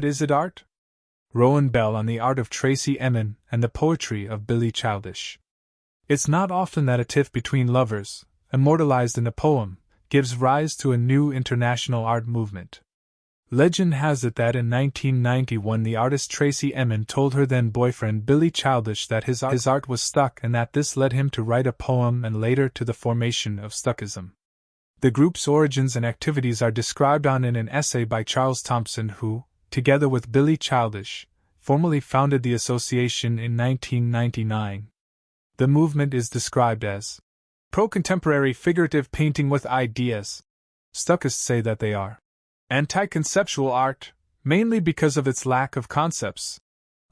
is it art? Rowan Bell on the art of Tracey Emin and the poetry of Billy Childish. It's not often that a tiff between lovers, immortalized in a poem, gives rise to a new international art movement. Legend has it that in 1991 the artist Tracey Emin told her then-boyfriend Billy Childish that his art was stuck and that this led him to write a poem and later to the formation of Stuckism. The group's origins and activities are described in an essay by Charles Thompson who, together with Billy Childish, formally founded the association in 1999. The movement is described as pro-contemporary figurative painting with ideas. Stuckists say that they are anti-conceptual art, mainly because of its lack of concepts.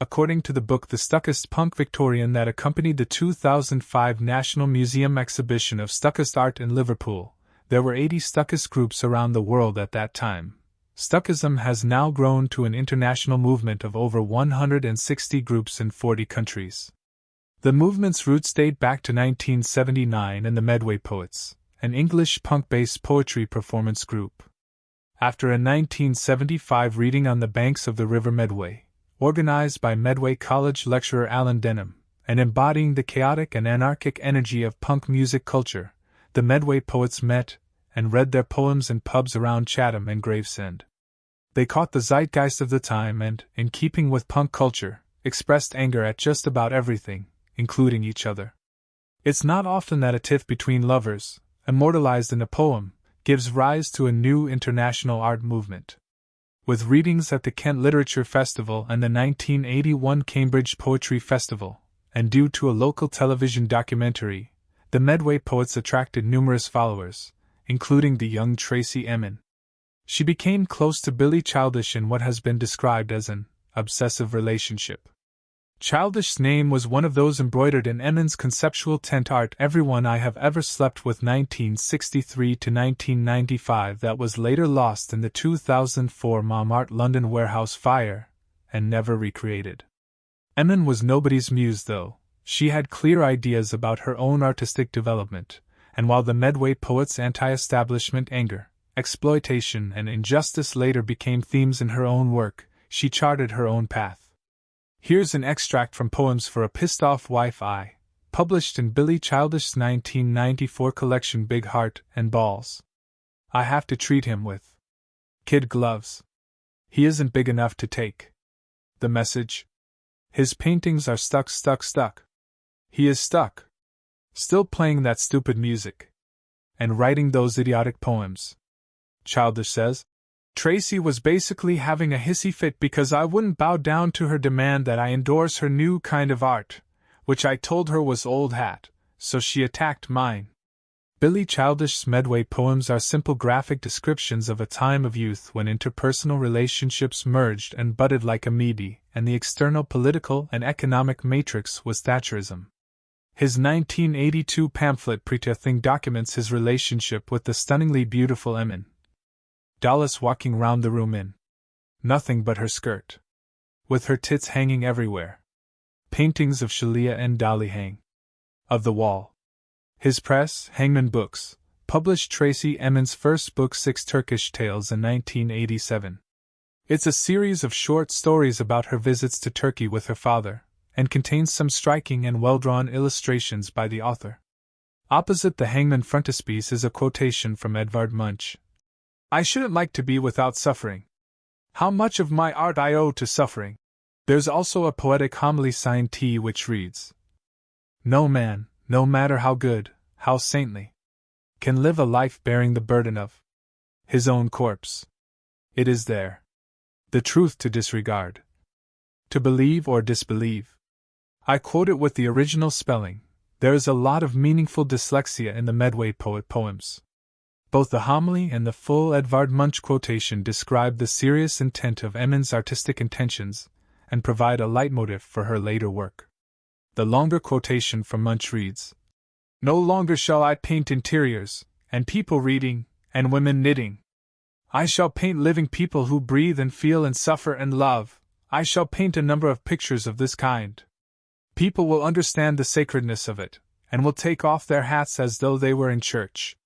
According to the book The Stuckist Punk Victorian that accompanied the 2005 National Museum exhibition of Stuckist art in Liverpool, there were 80 Stuckist groups around the world at that time. Stuckism has now grown to an international movement of over 160 groups in 40 countries. The movement's roots date back to 1979 and the Medway Poets, an English punk-based poetry performance group. After a 1975 reading on the banks of the River Medway, organized by Medway College lecturer Alan Denham, and embodying the chaotic and anarchic energy of punk music culture, the Medway Poets met and read their poems in pubs around Chatham and Gravesend. They caught the zeitgeist of the time and, in keeping with punk culture, expressed anger at just about everything, including each other. It's not often that a tiff between lovers, immortalized in a poem, gives rise to a new international art movement. With readings at the Kent Literature Festival and the 1981 Cambridge Poetry Festival, and due to a local television documentary, the Medway Poets attracted numerous followers, including the young Tracey Emin. She became close to Billy Childish in what has been described as an obsessive relationship. Childish's name was one of those embroidered in Emin's conceptual tent art Everyone I Have Ever Slept With 1963 to 1995 that was later lost in the 2004 Montmartre London warehouse fire, and never recreated. Emin was nobody's muse though. She had clear ideas about her own artistic development, and while the Medway Poets' anti-establishment anger, exploitation and injustice later became themes in her own work, she charted her own path. Here's an extract from Poems for a Pissed-Off Wife I, published in Billy Childish's 1994 collection Big Heart and Balls. I have to treat him with kid gloves. He isn't big enough to take the message. His paintings are stuck. He is stuck. Still playing that stupid music. And writing those idiotic poems. Childish says, Tracey was basically having a hissy fit because I wouldn't bow down to her demand that I endorse her new kind of art, which I told her was old hat, so she attacked mine. Billy Childish's Medway poems are simple graphic descriptions of a time of youth when interpersonal relationships merged and budded like a meaty, and the external political and economic matrix was Thatcherism. His 1982 pamphlet Pretty Thing documents his relationship with the stunningly beautiful Emin. Dallas walking round the room in nothing but her skirt, with her tits hanging everywhere. Paintings of Shalia and Dolly hang of the wall. His press, Hangman Books, published Tracey Emin's first book, Six Turkish Tales, in 1987. It's a series of short stories about her visits to Turkey with her father, and contains some striking and well-drawn illustrations by the author. Opposite the Hangman frontispiece is a quotation from Edvard Munch. I shouldn't like to be without suffering. How much of my art I owe to suffering. There's also a poetic homily signed T which reads, No man, no matter how good, how saintly, can live a life bearing the burden of his own corpse. It is there. The truth to disregard. To believe or disbelieve. I quote it with the original spelling. There is a lot of meaningful dyslexia in the Medway Poet poems. Both the homily and the full Edvard Munch quotation describe the serious intent of Emin's artistic intentions, and provide a leitmotif for her later work. The longer quotation from Munch reads, No longer shall I paint interiors, and people reading, and women knitting. I shall paint living people who breathe and feel and suffer and love. I shall paint a number of pictures of this kind. People will understand the sacredness of it, and will take off their hats as though they were in church.